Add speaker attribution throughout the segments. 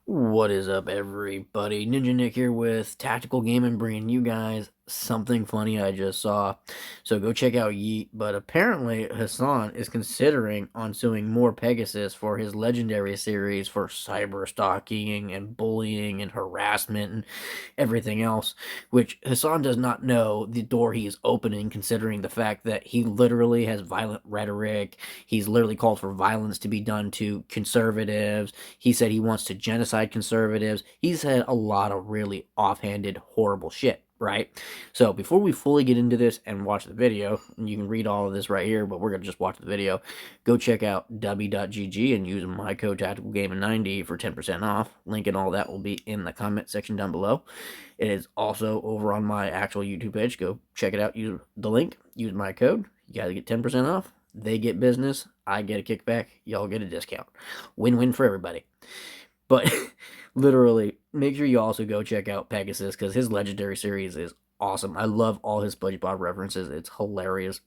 Speaker 1: What is up, everybody? Ninja Nick here with Tactical Gaming, bringing you guys something funny I just saw. So go check out Yeet. But apparently, Hasan is considering on suing more Pegasus for his legendary series for cyber stalking and bullying and harassment and everything else, which Hasan does not know the door he is opening, considering the fact that he literally has violent rhetoric. He's literally called for violence to be done to conservatives. He said he wants to genocide conservatives. He said a lot of really offhanded, horrible shit, right? So before we fully get into this and watch the video, and you can read all of this right here, but we're going to just watch the video, go check out w.gg and use my code TacticalGaming90 for 10% off. Link and all that will be in the comment section down below. It is also over on my actual YouTube page. Go check it out. Use the link. Use my code. You guys get 10% off. They get business. I get a kickback. Y'all get a discount. Win-win for everybody. But literally, make sure you also go check out Pegasus because his legendary series is awesome. I love all his SpongeBob references. It's hilarious.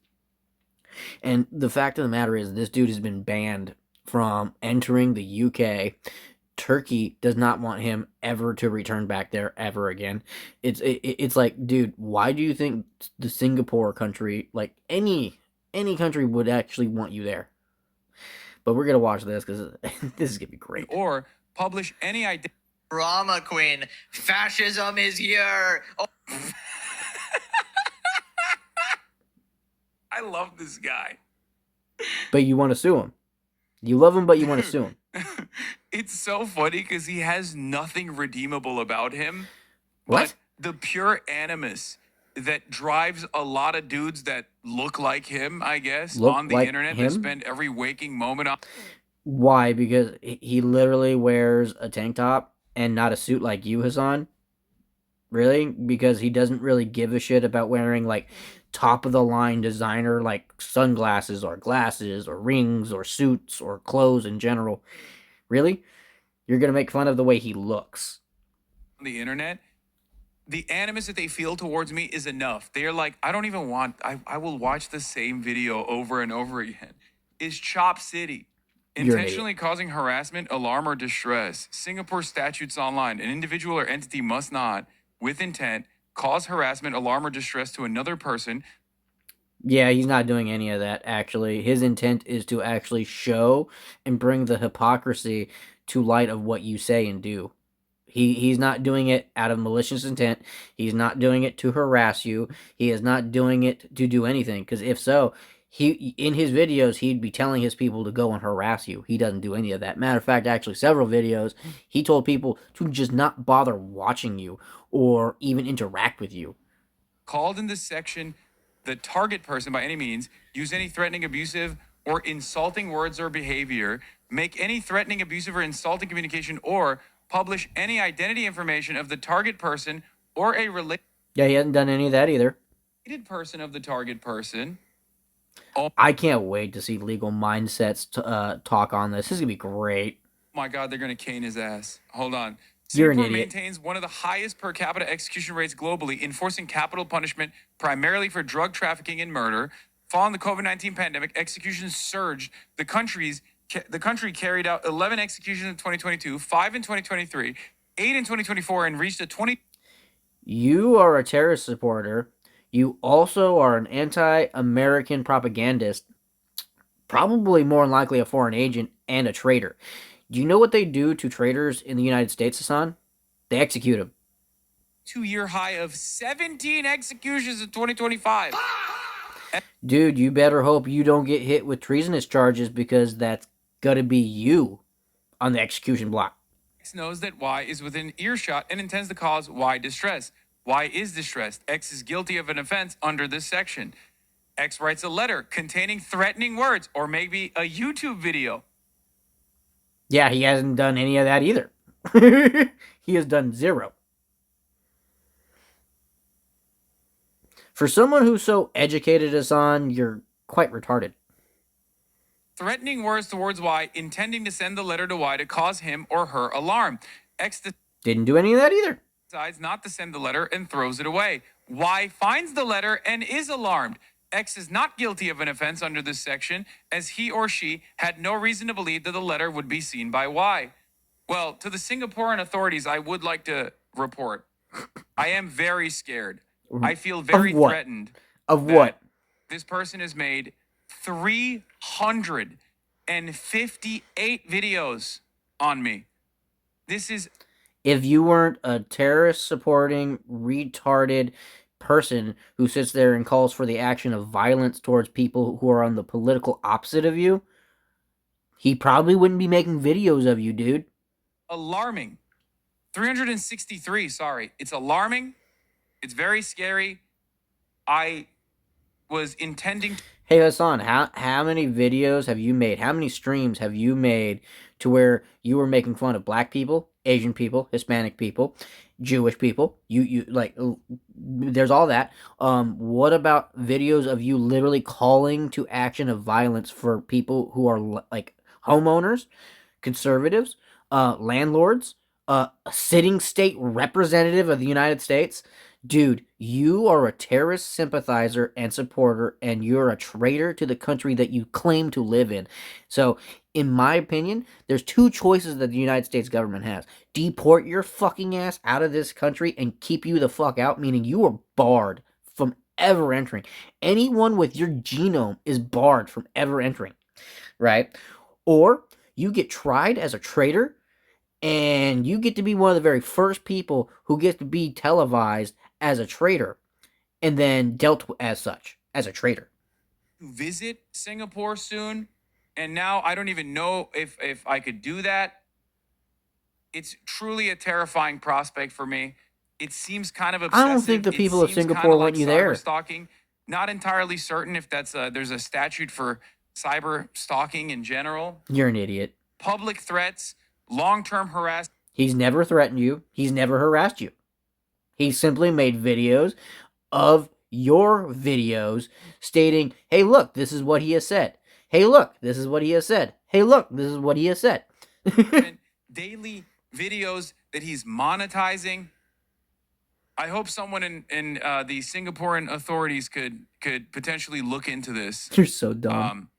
Speaker 1: And the fact of the matter is, this dude has been banned from entering the UK. Turkey does not want him ever to return back there ever again. It's like, dude, why do you think the Singapore country, like any country, would actually want you there? But we're gonna watch this because this is gonna be great.
Speaker 2: Or publish any idea.
Speaker 3: Drama queen. Fascism is here. Oh.
Speaker 2: I love this guy.
Speaker 1: But you want to sue him. You love him, but you want to sue him.
Speaker 2: It's so funny because he has nothing redeemable about him.
Speaker 1: What?
Speaker 2: But the pure animus that drives a lot of dudes that look like him, I guess,
Speaker 1: Look
Speaker 2: on the
Speaker 1: like
Speaker 2: internet
Speaker 1: him?
Speaker 2: that spend every waking moment on.
Speaker 1: Why? Because he literally wears a tank top and not a suit like you, Hasan? Really? Because he doesn't really give a shit about wearing, like, top-of-the-line designer, like, sunglasses or glasses or rings or suits or clothes in general. Really? You're gonna make fun of the way he looks.
Speaker 2: The internet, the animus that they feel towards me is enough. They're like, I don't even want, I will watch the same video over and over again. Is Chop City intentionally causing harassment, alarm, or distress? Singapore statutes online. An individual or entity must not, with intent, cause harassment, alarm, or distress to another person.
Speaker 1: Yeah, he's not doing any of that, actually. His intent is to actually show and bring the hypocrisy to light of what you say and do. He's not doing it out of malicious intent. He's not doing it to harass you. He is not doing it to do anything. Because if so, he in his videos, he'd be telling his people to go and harass you. He doesn't do any of that. Matter of fact, actually, several videos, he told people to just not bother watching you or even interact with you.
Speaker 2: Called in this section, the target person by any means, use any threatening, abusive, or insulting words or behavior, make any threatening, abusive, or insulting communication, or publish any identity information of the target person or a related
Speaker 1: Yeah, he hasn't done any of that either.
Speaker 2: person of the target person.
Speaker 1: I can't wait to see Legal Mindsets talk on this. This is going to be great.
Speaker 2: Oh my God, they're going to cane his ass. Hold on.
Speaker 1: You're an
Speaker 2: Singapore
Speaker 1: idiot.
Speaker 2: maintains one of the highest per capita execution rates globally, enforcing capital punishment primarily for drug trafficking and murder. Following the COVID-19 pandemic, executions surged. The country carried out 11 executions in 2022, 5 in 2023, 8 in 2024, and reached a 20.
Speaker 1: You are a terrorist supporter. You also are an anti-American propagandist, probably more than likely a foreign agent and a traitor. Do you know what they do to traitors in the United States, Hasan? They execute them.
Speaker 2: 2-year high of 17 executions in 2025.
Speaker 1: Dude, you better hope you don't get hit with treasonous charges because that's gonna be you on the execution block.
Speaker 2: X knows that Y is within earshot and intends to cause Y distress. Y is distressed. X is guilty of an offense under this section. X writes a letter containing threatening words or maybe a YouTube video.
Speaker 1: Yeah, he hasn't done any of that either. He has done zero. For someone who's so educated as on, you're quite retarded.
Speaker 2: Threatening words towards Y, intending to send the letter to Y to cause him or her alarm. X
Speaker 1: didn't do any of that either.
Speaker 2: Decides not to send the letter and throws it away. Y finds the letter and is alarmed. X is not guilty of an offense under this section, as he or she had no reason to believe that the letter would be seen by Y. Well, to the Singaporean authorities, I would like to report I am very scared. I feel
Speaker 1: Of
Speaker 2: very
Speaker 1: what?
Speaker 2: threatened
Speaker 1: Of
Speaker 2: that
Speaker 1: what?
Speaker 2: this person has made 358 videos on me. This is
Speaker 1: If you weren't a terrorist supporting, retarded person who sits there and calls for the action of violence towards people who are on the political opposite of you, he probably wouldn't be making videos of you, dude.
Speaker 2: alarming. 363, sorry. It's alarming. It's very scary. I was intending
Speaker 1: Hey Hassan, how many videos have you made? How many streams have you made to where you were making fun of black people, Asian people, Hispanic people, Jewish people? You like there's all that. What about videos of you literally calling to action of violence for people who are like homeowners, conservatives, landlords, a sitting state representative of the United States? Dude, you are a terrorist sympathizer and supporter, and you're a traitor to the country that you claim to live in. So, in my opinion, there's two choices that the United States government has: deport your fucking ass out of this country and keep you the fuck out, meaning you are barred from ever entering. Anyone with your genome is barred from ever entering, right? Or you get tried as a traitor and you get to be one of the very first people who gets to be televised as a traitor and then dealt as such as a traitor.
Speaker 2: to visit Singapore soon. And now I don't even know if I could do that. It's truly a terrifying prospect for me. It seems kind of
Speaker 1: I don't think
Speaker 2: obsessive.
Speaker 1: the
Speaker 2: It
Speaker 1: people of
Speaker 2: seems kind
Speaker 1: Singapore
Speaker 2: of like
Speaker 1: want you
Speaker 2: cyber
Speaker 1: there.
Speaker 2: stalking. Not entirely certain if there's a statute for cyber stalking in general.
Speaker 1: You're an idiot.
Speaker 2: Public threats, long-term harassment.
Speaker 1: He's never threatened you. He's never harassed you. He simply made videos of your videos stating, hey, look, this is what he has said. Hey, look, this is what he has said. Hey, look, this is what he has said.
Speaker 2: Daily videos that he's monetizing. I hope someone in the Singaporean authorities could potentially look into this.
Speaker 1: You're so dumb.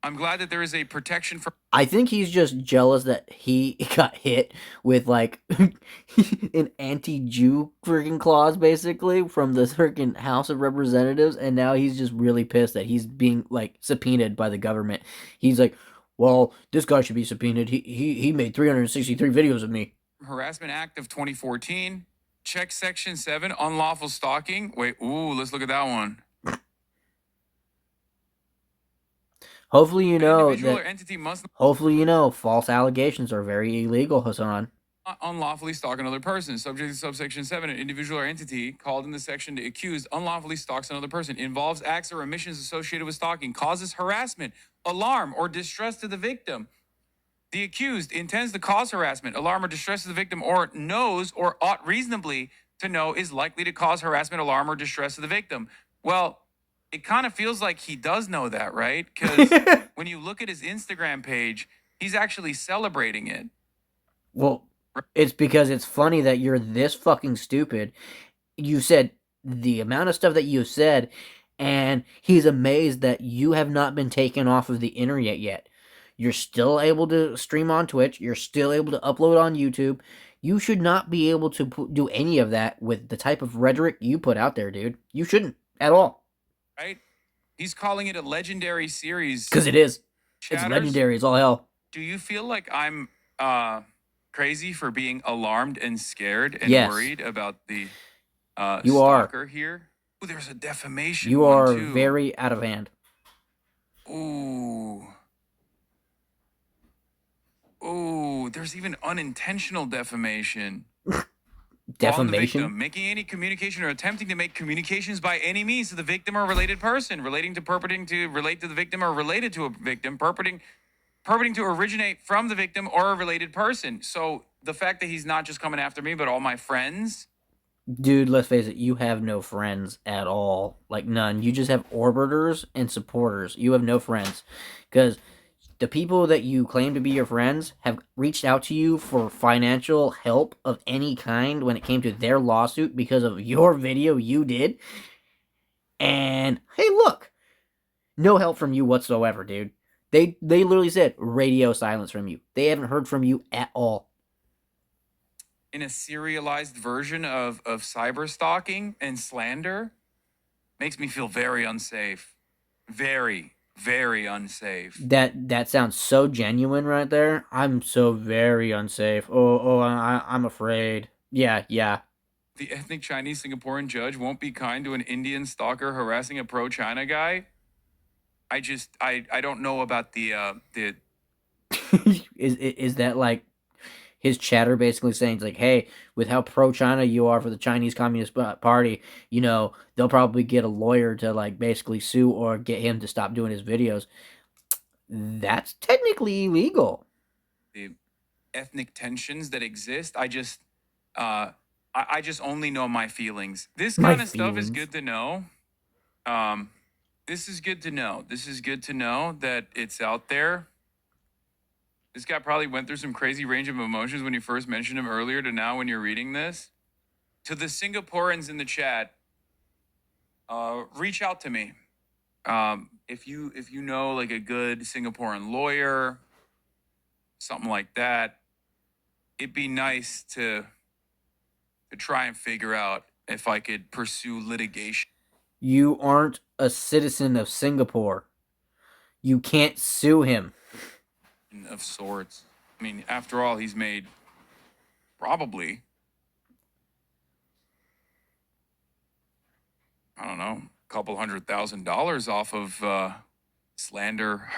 Speaker 2: I'm glad that there is a protection for.
Speaker 1: I think he's just jealous that he got hit with like an anti-Jew freaking clause basically from the freaking House of Representatives, and now he's just really pissed that he's being like subpoenaed by the government. He's like, "Well, this guy should be subpoenaed. He made 363 videos of me."
Speaker 2: Harassment Act of 2014. Check Section 7, unlawful stalking. Wait, let's look at that one.
Speaker 1: Hopefully you
Speaker 2: An
Speaker 1: know
Speaker 2: individual or
Speaker 1: that.
Speaker 2: entity must
Speaker 1: Hopefully you know false allegations are very illegal, Hasan.
Speaker 2: not unlawfully stalk another person. Subject to subsection 7, an individual or entity called in the section to accused unlawfully stalks another person, involves acts or omissions associated with stalking, causes harassment, alarm, or distress to the victim. The accused intends to cause harassment, alarm, or distress to the victim, or knows or ought reasonably to know is likely to cause harassment, alarm, or distress to the victim. Well, it kind of feels like he does know that, right? Because when you look at his Instagram page, he's actually celebrating it.
Speaker 1: Well, it's because it's funny that you're this fucking stupid. You said the amount of stuff that you said, and he's amazed that you have not been taken off of the internet yet. You're still able to stream on Twitch. You're still able to upload on YouTube. You should not be able to do any of that with the type of rhetoric you put out there, dude. You shouldn't at all.
Speaker 2: Right? He's calling it a legendary series.
Speaker 1: Because it is. It's
Speaker 2: Chatters,
Speaker 1: legendary as all hell.
Speaker 2: do you feel like I'm crazy for being alarmed and scared and
Speaker 1: Yes.
Speaker 2: worried about the
Speaker 1: You are.
Speaker 2: stalker here? Ooh, there's a defamation
Speaker 1: You
Speaker 2: one
Speaker 1: are
Speaker 2: too.
Speaker 1: very out of hand.
Speaker 2: Ooh. Ooh, there's even unintentional defamation. On the
Speaker 1: Defamation?
Speaker 2: victim, making any communication or attempting to make communications by any means to the victim or related person, relating to purporting to relate to the victim or related to a victim, purporting to originate from the victim or a related person. So the fact that he's not just coming after me, but all my friends.
Speaker 1: Dude, let's face it, you have no friends at all. Like, none. You just have orbiters and supporters. You have no friends. Because the people that you claim to be your friends have reached out to you for financial help of any kind when it came to their lawsuit because of your video you did. And, hey, look. No help from you whatsoever, dude. They literally said radio silence from you. They haven't heard from you at all.
Speaker 2: in a serialized version of cyber stalking and slander makes me feel very unsafe. Very, very unsafe.
Speaker 1: That sounds so genuine right there. I'm so very unsafe. I'm afraid. Yeah, yeah.
Speaker 2: The ethnic Chinese Singaporean judge won't be kind to an Indian stalker harassing a pro China guy. I don't know about the
Speaker 1: Is that like his chatter basically saying it's like, hey, with how pro China you are for the Chinese Communist Party, they'll probably get a lawyer to like basically sue or get him to stop doing his videos. That's technically illegal.
Speaker 2: the ethnic tensions that exist. Uh I just only know my feelings. This
Speaker 1: My
Speaker 2: kind of stuff is
Speaker 1: feelings.
Speaker 2: good to know. Um this is good to know. This is good to know that it's out there. This guy probably went through some crazy range of emotions when you first mentioned him earlier to now when you're reading this. To the Singaporeans in the chat, reach out to me. If you know like a good Singaporean lawyer, something like that, it'd be nice to try and figure out if I could pursue litigation
Speaker 1: You aren't a citizen of Singapore. You can't sue him.
Speaker 2: of sorts. I mean, after all, he's made probably, I don't know, a couple $100,000 off of slander.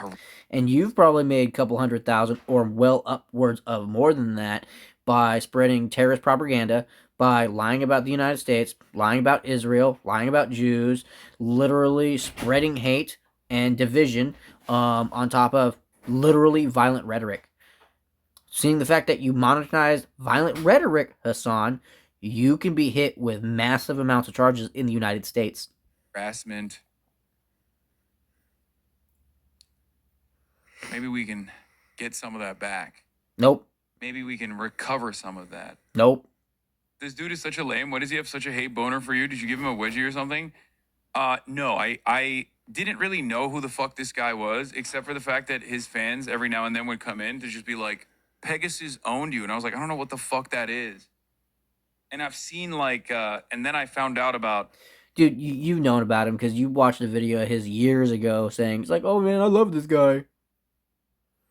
Speaker 1: And you've probably made a couple 100,000 or well upwards of more than that by spreading terrorist propaganda, by lying about the United States, lying about Israel, lying about Jews, literally spreading hate and division, on top of literally violent rhetoric. Seeing the fact that you monetize violent rhetoric, Hasan, you can be hit with massive amounts of charges in the United States.
Speaker 2: Harassment. Maybe we can get some of that back.
Speaker 1: Nope.
Speaker 2: Maybe we can recover some of that.
Speaker 1: Nope.
Speaker 2: This dude is such a lame. Why does he have such a hate boner for you? Did you give him a wedgie or something? No, I didn't really know who the fuck this guy was, except for the fact that his fans every now and then would come in to just be like, Pegasus owned you. And I was like, I don't know what the fuck that is. And I've seen like, and then I found out about
Speaker 1: Dude, you've known about him because you watched a video of his years ago saying, it's like, oh man, I love this guy.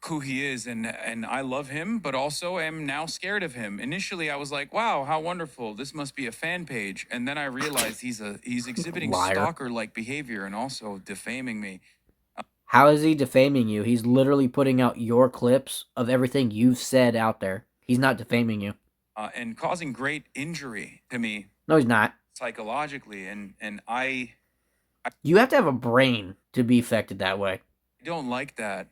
Speaker 2: who he is, and I love him, but also am now scared of him. Initially, I was like, "Wow, how wonderful! This must be a fan page." And then I realized he's exhibiting
Speaker 1: Liar.
Speaker 2: stalker-like behavior and also defaming me
Speaker 1: How is he defaming you? He's literally putting out your clips of everything you've said out there. He's not defaming you.
Speaker 2: and causing great injury to me
Speaker 1: No, he's not.
Speaker 2: psychologically. And I
Speaker 1: You have to have a brain to be affected that way.
Speaker 2: don't like that.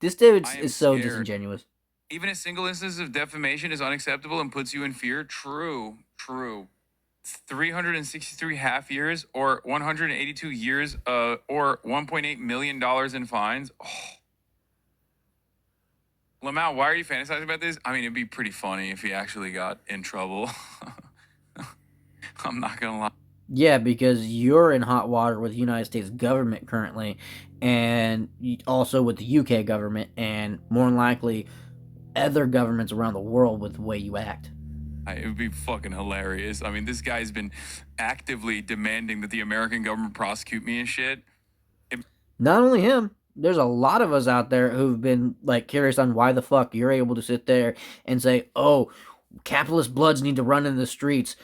Speaker 1: This dude
Speaker 2: I am
Speaker 1: is so
Speaker 2: scared.
Speaker 1: disingenuous.
Speaker 2: Even a single instance of defamation is unacceptable and puts you in fear. True, true. 363 half years or 182 years or $1.8 million in fines. Oh. Lamau, why are you fantasizing about this? I mean, it'd be pretty funny if he actually got in trouble. I'm not gonna lie.
Speaker 1: Yeah, because you're in hot water with the United States government currently, and also with the UK government, and more than likely other governments around the world with the way you act.
Speaker 2: It would be fucking hilarious. I mean, this guy's been actively demanding that the American government prosecute me and shit.
Speaker 1: Not only him, there's a lot of us out there who've been like curious on why the fuck you're able to sit there and say, "Oh, capitalist bloods need to run in the streets.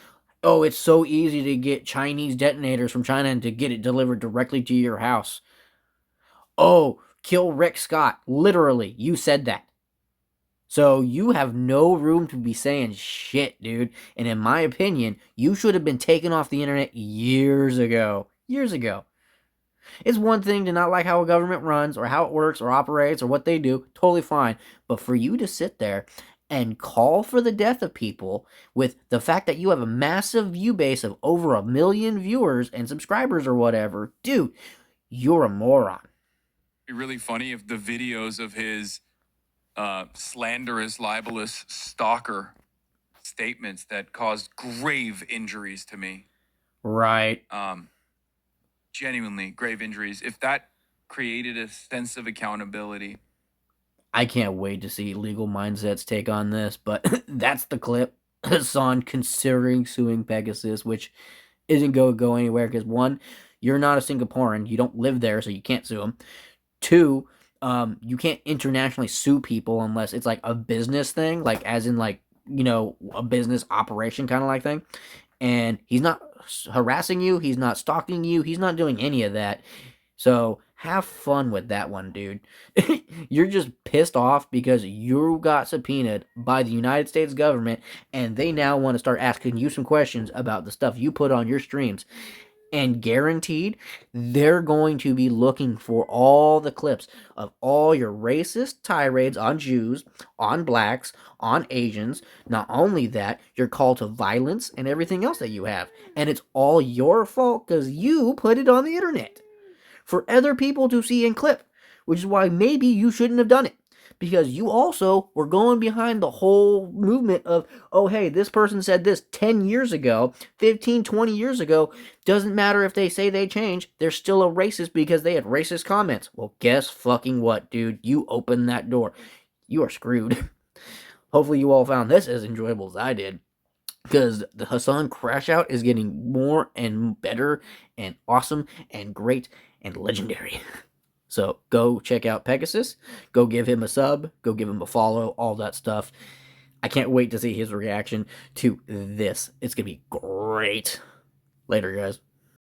Speaker 1: Oh, it's so easy to get Chinese detonators from China and to get it delivered directly to your house. Oh, kill Rick Scott. Literally, you said that. So you have no room to be saying shit, dude. And in my opinion, you should have been taken off the internet years ago. Years ago. It's one thing to not like how a government runs or how it works or operates or what they do. Totally fine. But for you to sit there and call for the death of people with the fact that you have a massive view base of over 1 million viewers and subscribers or whatever, dude, you're a moron.
Speaker 2: It'd be really funny if the videos of his slanderous, libelous stalker statements that caused grave injuries to me,
Speaker 1: Right.
Speaker 2: genuinely grave injuries, if that created a sense of accountability.
Speaker 1: I can't wait to see legal mindsets take on this, but that's the clip. Hasan considering suing Pegasus, which isn't going to go anywhere because one, you're not a Singaporean, you don't live there, so you can't sue him. Two, you can't internationally sue people unless it's like a business thing, like as in like a business operation kind of like thing. And he's not harassing you, he's not stalking you, he's not doing any of that. So have fun with that one, dude. You're just pissed off because you got subpoenaed by the United States government and they now want to start asking you some questions about the stuff you put on your streams. And guaranteed, they're going to be looking for all the clips of all your racist tirades on Jews, on blacks, on Asians. Not only that, your call to violence and everything else that you have. And it's all your fault because you put it on the internet for other people to see and clip, which is why maybe you shouldn't have done it. Because you also were going behind the whole movement of, oh, hey, this person said this 10 years ago, 15, 20 years ago. Doesn't matter if they say they changed, they're still a racist because they had racist comments. Well, guess fucking what, dude? You opened that door. You are screwed. Hopefully, you all found this as enjoyable as I did. Because the Hasan Crash Out is getting more and better and awesome and great and legendary. So go check out Pegasus. Go give him a sub. Go give him a follow. All that stuff. I can't wait to see his reaction to this. It's going to be great. Later, guys.